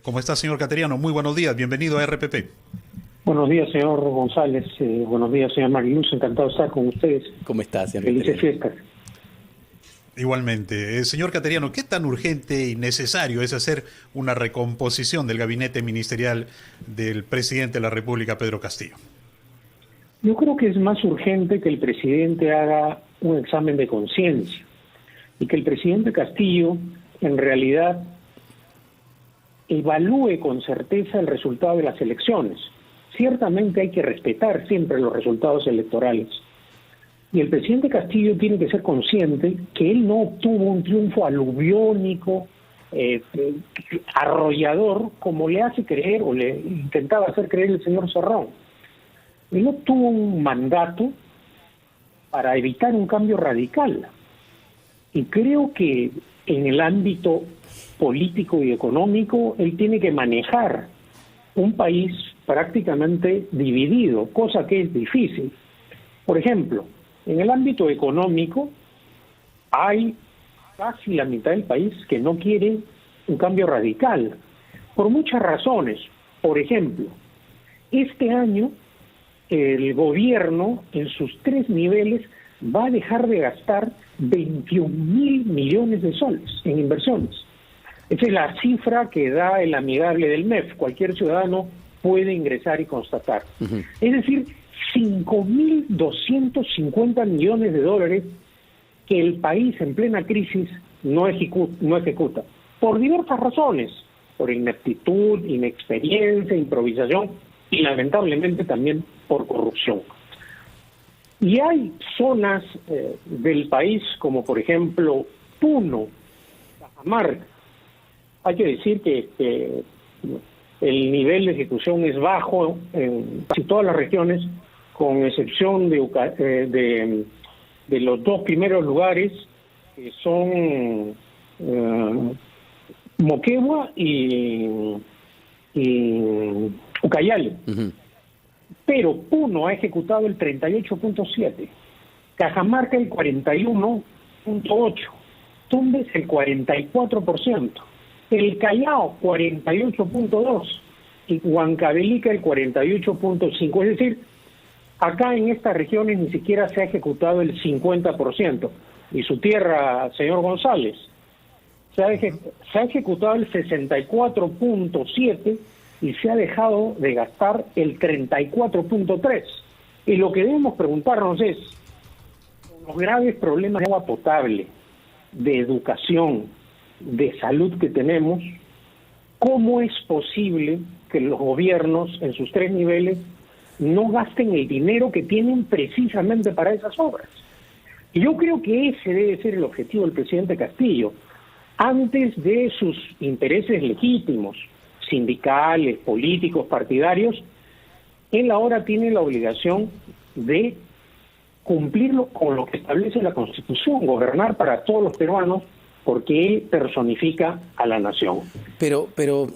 ¿Cómo está, señor Cateriano? Muy buenos días, bienvenido a RPP. Buenos días, señor González. Buenos días, señor Mariluz. Encantado de estar con ustedes. ¿Cómo está, señor Felices Cateriano? fiestas. Igualmente. Señor Cateriano, ¿qué tan urgente y necesario es hacer una recomposición del gabinete ministerial del presidente de la República, Pedro Castillo? Yo creo que es más urgente que el presidente haga un examen de conciencia y que el presidente Castillo, en realidad, evalúe con certeza el resultado de las elecciones. Ciertamente hay que respetar siempre los resultados electorales. Y el presidente Castillo tiene que ser consciente que él no obtuvo un triunfo aluviónico, arrollador, como le hace creer o le intentaba hacer creer el señor Cerrón. Él obtuvo un mandato para evitar un cambio radical. Y creo que en el ámbito político y económico, él tiene que manejar un país prácticamente dividido, cosa que es difícil. Por ejemplo, en el ámbito económico, hay casi la mitad del país que no quiere un cambio radical, por muchas razones. Por ejemplo, este año el gobierno en sus 3 niveles va a dejar de gastar 21.000 millones de soles en inversiones. Esa es la cifra que da el amigable del MEF. Cualquier ciudadano puede ingresar y constatar. Es decir, 5.250 millones de dólares que el país en plena crisis no ejecuta. Por diversas razones. Por ineptitud, inexperiencia, improvisación y lamentablemente también por corrupción. Y hay zonas del país como por ejemplo Puno, Cajamarca. Hay que decir que el nivel de ejecución es bajo en casi todas las regiones, con excepción de los 2 primeros lugares, que son Moquegua y Ucayali. Pero Puno ha ejecutado el 38.7%, Cajamarca el 41.8%, Tumbes el 44%, el Callao 48.2% y Huancavelica el 48.5%. Es decir, acá en estas regiones ni siquiera se ha ejecutado el 50%. Y su tierra, señor González, se ha ejecutado el 64.7% y se ha dejado de gastar el 34.3%. Y lo que debemos preguntarnos es, con los graves problemas de agua potable, de educación, de salud que tenemos, ¿cómo es posible que los gobiernos en sus 3 niveles no gasten el dinero que tienen precisamente para esas obras? Y yo creo que ese debe ser el objetivo del presidente Castillo, antes de sus intereses legítimos, sindicales, políticos, partidarios. Él ahora tiene la obligación de cumplirlo con lo que establece la Constitución, gobernar para todos los peruanos, porque él personifica a la nación. Pero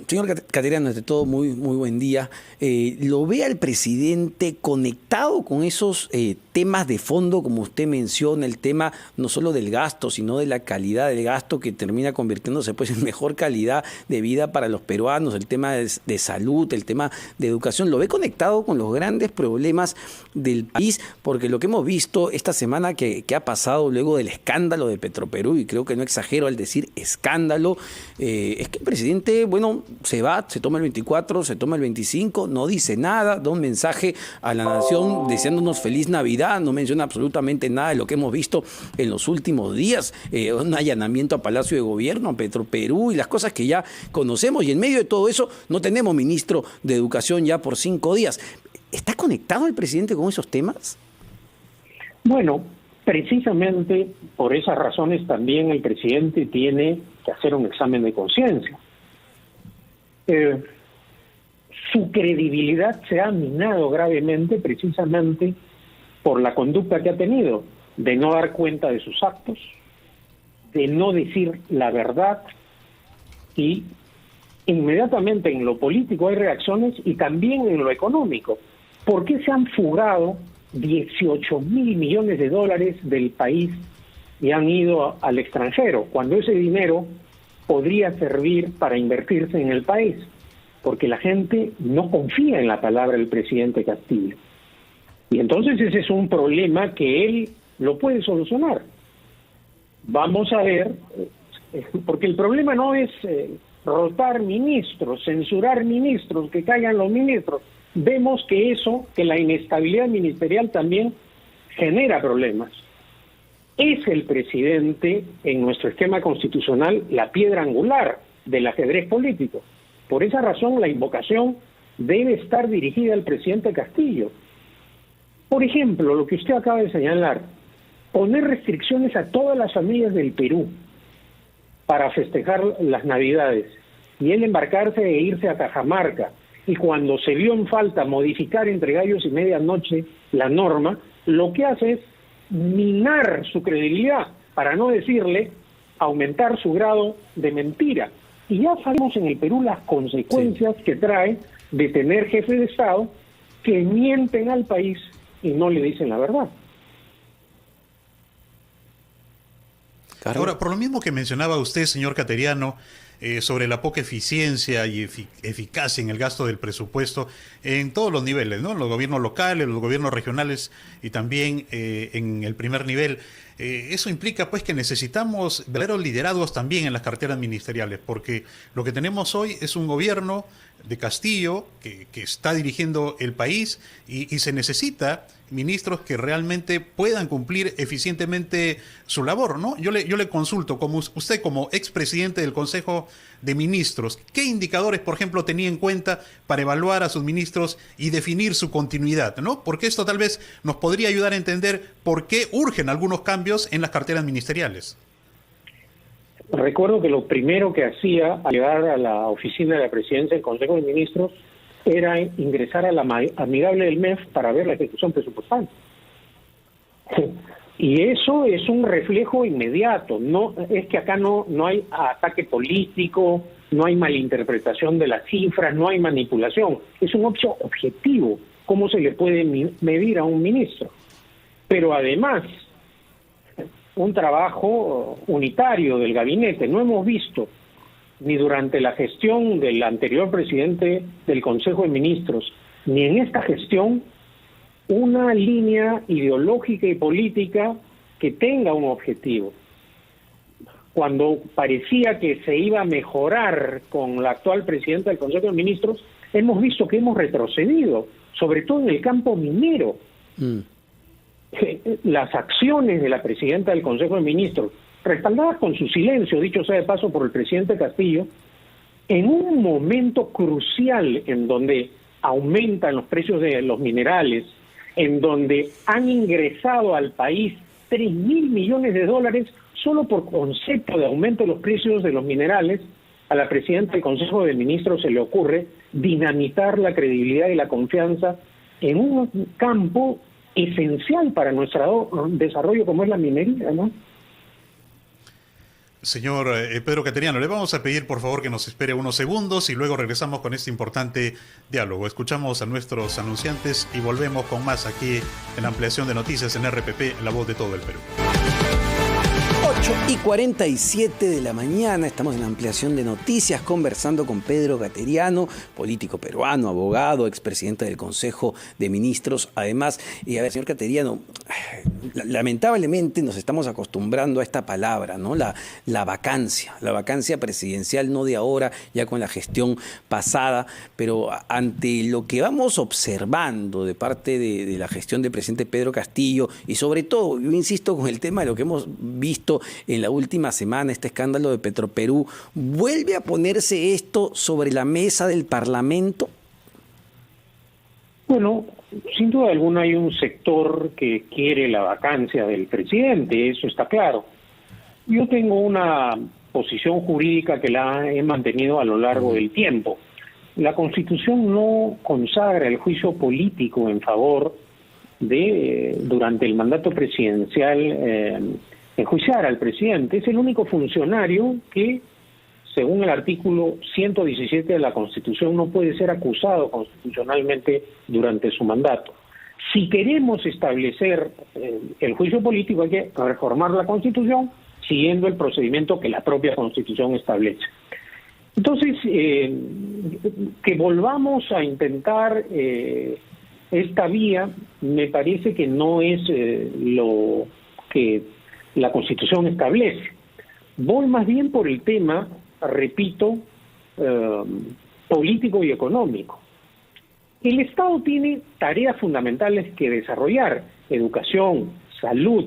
señor Cateriano, ante todo, muy buen día. ¿Lo ve al presidente conectado con esos temas de fondo, como usted menciona, el tema no solo del gasto, sino de la calidad del gasto, que termina convirtiéndose pues en mejor calidad de vida para los peruanos, el tema de salud, el tema de educación? ¿Lo ve conectado con los grandes problemas del país? Porque lo que hemos visto esta semana que ha pasado luego del escándalo de Petroperú, y creo que no exagero al decir escándalo, es que el presidente, bueno, se va, se toma el 24, se toma el 25, no dice nada, da un mensaje a la nación deseándonos feliz Navidad, no menciona absolutamente nada de lo que hemos visto en los últimos días, un allanamiento a Palacio de Gobierno, a Petroperú y las cosas que ya conocemos, y en medio de todo eso no tenemos ministro de Educación ya por 5 días. ¿Está conectado el presidente con esos temas? Bueno, precisamente por esas razones también el presidente tiene que hacer un examen de conciencia. Su credibilidad se ha minado gravemente precisamente por la conducta que ha tenido, de no dar cuenta de sus actos, de no decir la verdad, y inmediatamente en lo político hay reacciones y también en lo económico. ¿Por qué se han fugado 18.000 millones de dólares del país y han ido al extranjero, cuando ese dinero podría servir para invertirse en el país? porque la gente no confía en la palabra del presidente Castillo. Y entonces ese es un problema que él lo puede solucionar. Vamos a ver, porque el problema no es rotar ministros, censurar ministros, que caigan los ministros. Vemos que la inestabilidad ministerial también genera problemas. Es el presidente, en nuestro esquema constitucional, la piedra angular del ajedrez político. Por esa razón, la invocación debe estar dirigida al presidente Castillo. Por ejemplo, lo que usted acaba de señalar, poner restricciones a todas las familias del Perú para festejar las Navidades y él embarcarse e irse a Cajamarca, y cuando se vio en falta modificar entre gallos y medianoche la norma, lo que hace es minar su credibilidad, para no decirle aumentar su grado de mentira. Y ya sabemos en el Perú las consecuencias que trae de tener jefes de Estado que mienten al país y no le dicen la verdad. Ahora, por lo mismo que mencionaba usted, señor Cateriano, sobre la poca eficiencia y eficacia en el gasto del presupuesto en todos los niveles, ¿no? En los gobiernos locales, los gobiernos regionales y también en el primer nivel. Eso implica pues que necesitamos verdaderos liderados también en las carteras ministeriales, porque lo que tenemos hoy es un gobierno de Castillo que está dirigiendo el país y se necesita ministros que realmente puedan cumplir eficientemente su labor, ¿no? Yo le consulto, como usted como expresidente del Consejo de Ministros, ¿qué indicadores, por ejemplo, tenía en cuenta para evaluar a sus ministros y definir su continuidad, ¿no? Porque esto tal vez nos podría ayudar a entender por qué urgen algunos cambios en las carteras ministeriales. Recuerdo que lo primero que hacía al llegar a la oficina de la presidencia del Consejo de Ministros era ingresar a la amigable del MEF para ver la ejecución presupuestal. Y eso es un reflejo inmediato. No es que acá no hay ataque político, no hay malinterpretación de las cifras, no hay manipulación. Es un hecho objetivo. ¿Cómo se le puede medir a un ministro? Pero además, un trabajo unitario del gabinete. No hemos visto ni durante la gestión del anterior presidente del Consejo de Ministros, ni en esta gestión, una línea ideológica y política que tenga un objetivo. Cuando parecía que se iba a mejorar con la actual presidenta del Consejo de Ministros, hemos visto que hemos retrocedido, sobre todo en el campo minero. Las acciones de la presidenta del Consejo de Ministros, respaldadas con su silencio, dicho sea de paso, por el presidente Castillo, en un momento crucial en donde aumentan los precios de los minerales, en donde han ingresado al país 3.000 millones de dólares solo por concepto de aumento de los precios de los minerales, a la presidenta del Consejo de Ministros se le ocurre dinamitar la credibilidad y la confianza en un campo esencial para nuestro desarrollo como es la minería, ¿no? Señor Pedro Cateriano, le vamos a pedir por favor que nos espere unos segundos y luego regresamos con este importante diálogo. Escuchamos a nuestros anunciantes y volvemos con más aquí en Ampliación de Noticias en RPP, La Voz de Todo el Perú. 8:47 de la mañana, estamos en Ampliación de Noticias conversando con Pedro Cateriano, político peruano, abogado, expresidente del Consejo de Ministros. Además, a ver, señor Cateriano, lamentablemente nos estamos acostumbrando a esta palabra, ¿no? La vacancia presidencial, no de ahora, ya con la gestión pasada, pero ante lo que vamos observando de parte de la gestión del presidente Pedro Castillo y sobre todo, yo insisto con el tema de lo que hemos visto en la última semana, este escándalo de Petroperú, ¿vuelve a ponerse esto sobre la mesa del Parlamento? Bueno, sin duda alguna hay un sector que quiere la vacancia del presidente, eso está claro. Yo tengo una posición jurídica que la he mantenido a lo largo del tiempo. La Constitución no consagra el juicio político en favor de, durante el mandato presidencial, enjuiciar al presidente. Es el único funcionario que, según el artículo 117 de la Constitución, no puede ser acusado constitucionalmente durante su mandato. Si queremos establecer el juicio político, hay que reformar la Constitución siguiendo el procedimiento que la propia Constitución establece. Entonces, que volvamos a intentar esta vía, me parece que no es lo que la Constitución establece. Voy más bien por el tema, repito, político y económico. El Estado tiene tareas fundamentales que desarrollar: educación, salud,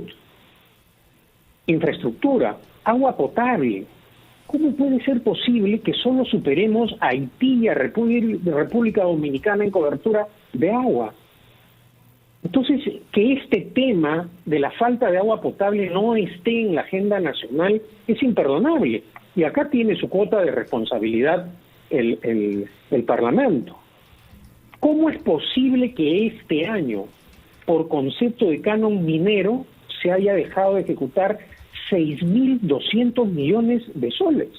infraestructura, agua potable. ¿Cómo puede ser posible que solo superemos a Haití y a República Dominicana en cobertura de agua? Entonces, que este tema de la falta de agua potable no esté en la agenda nacional es imperdonable. Y acá tiene su cuota de responsabilidad el Parlamento. ¿Cómo es posible que este año, por concepto de canon minero, se haya dejado de ejecutar 6.200 millones de soles?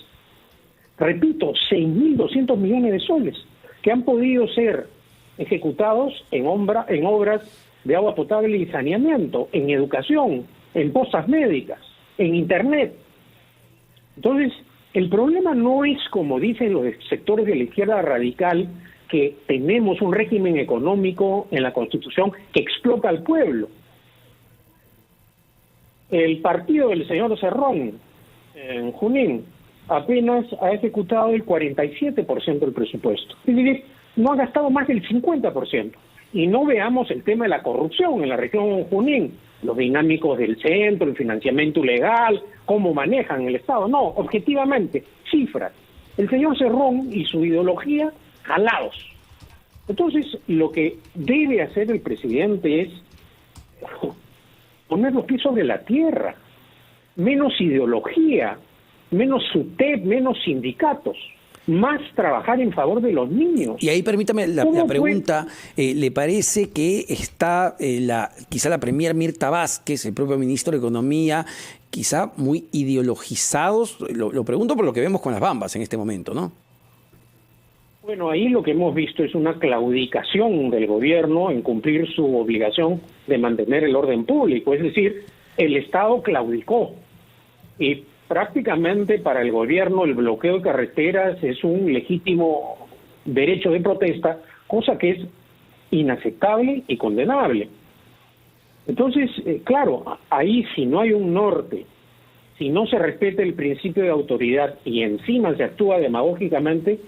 Repito, 6.200 millones de soles que han podido ser ejecutados en obras de agua potable y saneamiento, en educación, en postas médicas, en internet. Entonces, el problema no es, como dicen los sectores de la izquierda radical, que tenemos un régimen económico en la Constitución que explota al pueblo. El partido del señor Cerrón, en Junín, apenas ha ejecutado el 47% del presupuesto. Es decir, no ha gastado más del 50%. Y no veamos el tema de la corrupción en la región Junín, los dinámicos del centro, el financiamiento ilegal, cómo manejan el Estado. No, objetivamente, cifras. El señor Cerrón y su ideología, jalados. Entonces, lo que debe hacer el presidente es poner los pies sobre la tierra, menos ideología, menos SUTEP, menos sindicatos, más trabajar en favor de los niños. Y ahí permítame la pregunta, ¿le parece que está quizá la premier Mirta Vázquez, el propio ministro de Economía, quizá muy ideologizados? Lo pregunto por lo que vemos con las Bambas en este momento, ¿no? Bueno, ahí lo que hemos visto es una claudicación del gobierno en cumplir su obligación de mantener el orden público. Es decir, el Estado claudicó y prácticamente para el gobierno el bloqueo de carreteras es un legítimo derecho de protesta, cosa que es inaceptable y condenable. Entonces, claro, ahí si no hay un norte, si no se respeta el principio de autoridad y encima se actúa demagógicamente,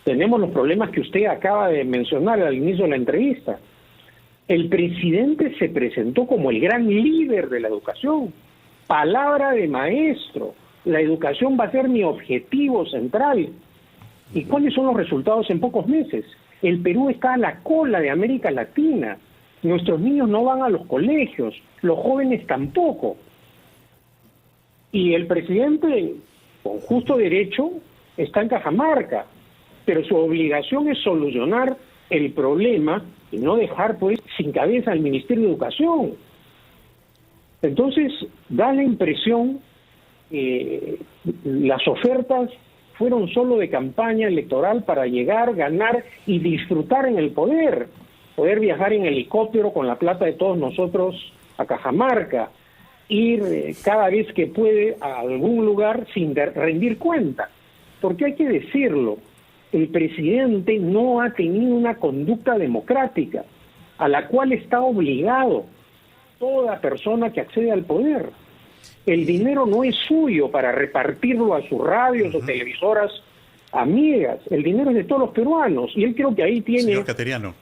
tenemos los problemas que usted acaba de mencionar al inicio de la entrevista. El presidente se presentó como el gran líder de la educación. Palabra de maestro. La educación va a ser mi objetivo central. ¿Y cuáles son los resultados en pocos meses? El Perú está a la cola de América Latina. Nuestros niños no van a los colegios, los jóvenes tampoco. Y el presidente, con justo derecho, está en Cajamarca. Pero su obligación es solucionar el problema y no dejar pues sin cabeza al Ministerio de Educación. Entonces, da la impresión que las ofertas fueron solo de campaña electoral para llegar, ganar y disfrutar en el poder. Poder viajar en helicóptero con la plata de todos nosotros a Cajamarca, ir cada vez que puede a algún lugar sin rendir cuenta. Porque hay que decirlo, el presidente no ha tenido una conducta democrática a la cual está obligado toda persona que accede al poder. El dinero no es suyo para repartirlo a sus radios o televisoras amigas. El dinero es de todos los peruanos y él creo que ahí tiene... Señor Cateriano,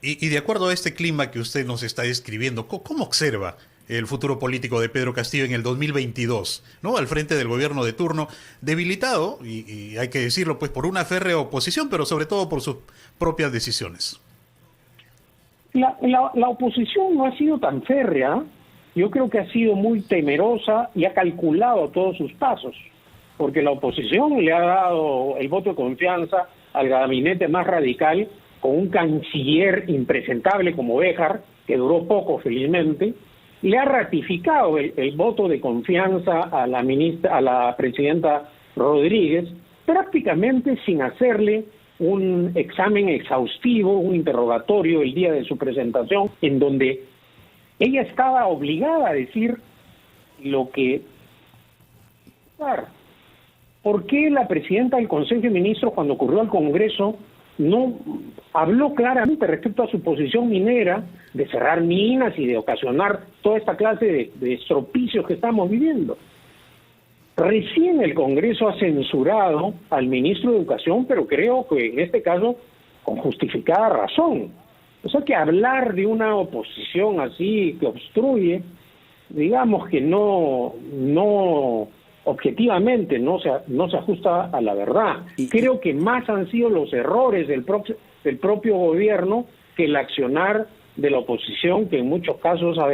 y de acuerdo a este clima que usted nos está describiendo, ¿cómo observa el futuro político de Pedro Castillo en el 2022, ¿no? Al frente del gobierno de turno, debilitado, y hay que decirlo, pues por una férrea oposición, pero sobre todo por sus propias decisiones? La oposición no ha sido tan férrea. Yo creo que ha sido muy temerosa y ha calculado todos sus pasos, porque la oposición le ha dado el voto de confianza al gabinete más radical, con un canciller impresentable como Béjar, que duró poco felizmente. Le ha ratificado el voto de confianza a la presidenta Rodríguez, prácticamente sin hacerle un examen exhaustivo, un interrogatorio el día de su presentación, en donde ella estaba obligada a decir lo que... ¿por qué la presidenta del Consejo de Ministros, cuando ocurrió al Congreso, no habló claramente respecto a su posición minera de cerrar minas y de ocasionar toda esta clase de estropicios que estamos viviendo? Recién el Congreso ha censurado al ministro de Educación, pero creo que en este caso con justificada razón. O sea que hablar de una oposición así que obstruye, digamos que no objetivamente no se ajusta a la verdad. Creo que más han sido los errores del propio gobierno que el accionar de la oposición, que en muchos casos ha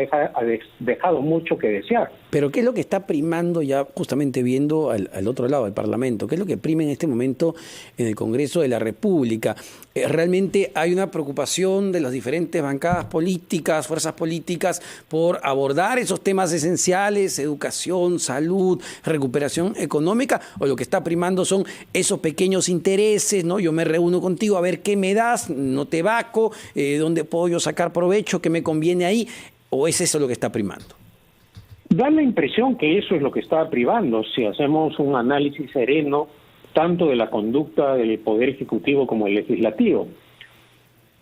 dejado mucho que desear. Pero ¿qué es lo que está primando ya justamente viendo al otro lado, al Parlamento? ¿Qué es lo que prima en este momento en el Congreso de la República? ¿Realmente hay una preocupación de las diferentes bancadas políticas, fuerzas políticas, por abordar esos temas esenciales, educación, salud, recuperación económica? ¿O lo que está primando son esos pequeños intereses, ¿no? Yo me reúno contigo a ver qué me das, no te vaco, dónde puedo yo sacar provecho, qué me conviene ahí? ¿O es eso lo que está primando? Da la impresión que eso es lo que está privando, si hacemos un análisis sereno tanto de la conducta del Poder Ejecutivo como el Legislativo.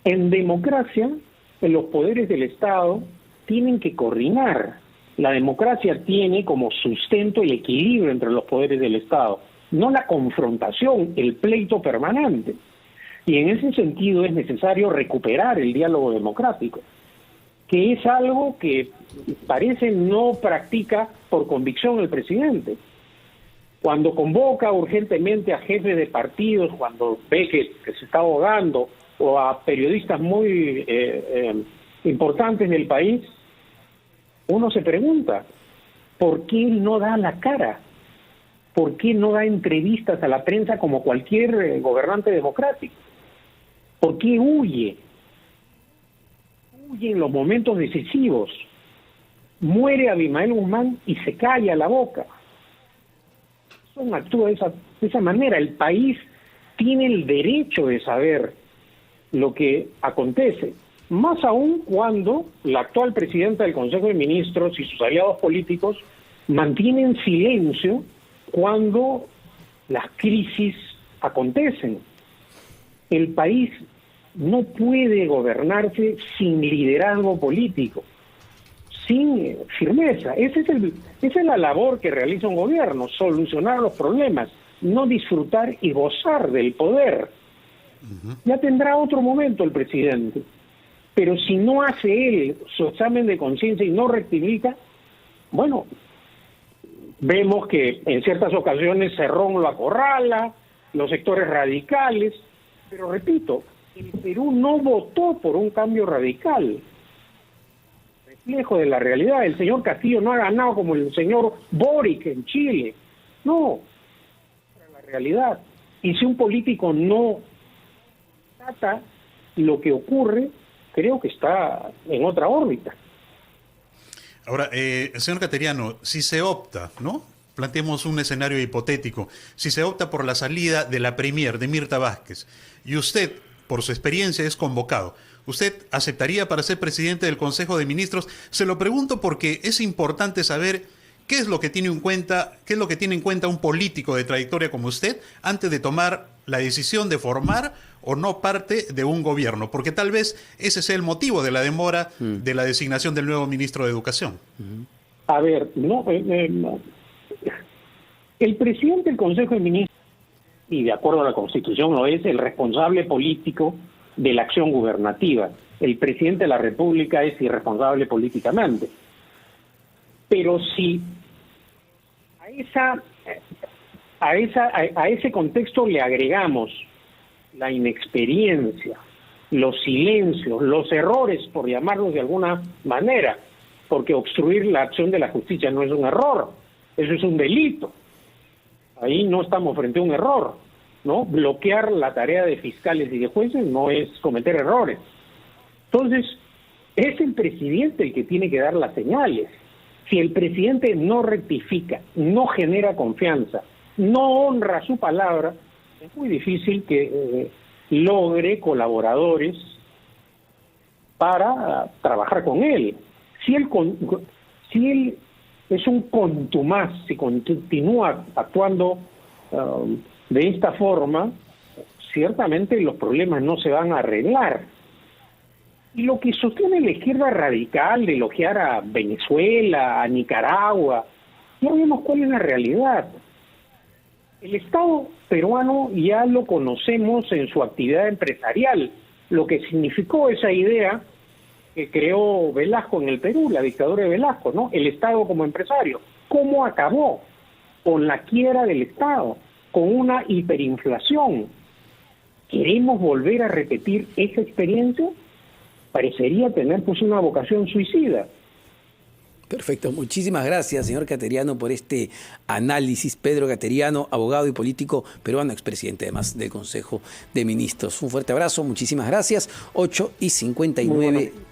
En democracia, los poderes del Estado tienen que coordinar. La democracia tiene como sustento el equilibrio entre los poderes del Estado, no la confrontación, el pleito permanente. Y en ese sentido es necesario recuperar el diálogo democrático, que es algo que parece no practica por convicción el presidente. Cuando convoca urgentemente a jefes de partidos, cuando ve que se está ahogando, o a periodistas muy importantes del país, uno se pregunta, ¿por qué no da la cara? ¿Por qué no da entrevistas a la prensa como cualquier gobernante democrático? ¿Por qué huye? Huye en los momentos decisivos. Muere Abimael Guzmán y se calla la boca. Son actúa de esa manera. El país tiene el derecho de saber lo que acontece, más aún cuando la actual presidenta del Consejo de Ministros y sus aliados políticos mantienen silencio cuando las crisis acontecen. El país no puede gobernarse sin liderazgo político, sin firmeza. Esa es la labor que realiza un gobierno, solucionar los problemas, no disfrutar y gozar del poder. Ya tendrá otro momento el presidente, pero si no hace él su examen de conciencia y no rectifica, bueno, vemos que en ciertas ocasiones Cerrón lo acorrala, los sectores radicales, pero repito, el Perú no votó por un cambio radical, reflejo de la realidad. El señor Castillo no ha ganado como el señor Boric en Chile, no, la realidad. Y si un político no trata lo que ocurre, creo que está en otra órbita. Ahora, señor Cateriano, si se opta, ¿no? Planteemos un escenario hipotético. Si se opta por la salida de la premier, de Mirta Vázquez, y usted, por su experiencia, es convocado, ¿usted aceptaría para ser presidente del Consejo de Ministros? Se lo pregunto porque es importante saber qué es lo que tiene en cuenta un político de trayectoria como usted antes de tomar la decisión de formar o no parte de un gobierno, porque tal vez ese sea el motivo de la demora de la designación del nuevo ministro de Educación. A ver, el presidente del Consejo de Ministros, y de acuerdo a la Constitución lo es, el responsable político de la acción gubernativa. El presidente de la República es irresponsable políticamente. Pero si a ese contexto le agregamos la inexperiencia, los silencios, los errores, por llamarlos de alguna manera, porque obstruir la acción de la justicia no es un error, eso es un delito. Ahí no estamos frente a un error, ¿no? Bloquear la tarea de fiscales y de jueces no es cometer errores. Entonces, es el presidente el que tiene que dar las señales. Si el presidente no rectifica, no genera confianza, no honra su palabra, es muy difícil que logre colaboradores para trabajar con él. Si él es un contumaz, si continúa actuando de esta forma, ciertamente los problemas no se van a arreglar. Y lo que sostiene la izquierda radical de elogiar a Venezuela, a Nicaragua, ya vemos cuál es la realidad. El Estado peruano ya lo conocemos en su actividad empresarial, lo que significó esa idea que creó Velasco en el Perú, la dictadura de Velasco, ¿no? El Estado como empresario. ¿Cómo acabó? Con la quiebra del Estado, con una hiperinflación. ¿Queremos volver a repetir esa experiencia? Parecería tener pues una vocación suicida. Perfecto, muchísimas gracias, señor Cateriano, por este análisis. Pedro Cateriano, abogado y político peruano, expresidente además del Consejo de Ministros. Un fuerte abrazo, muchísimas gracias. 8:59.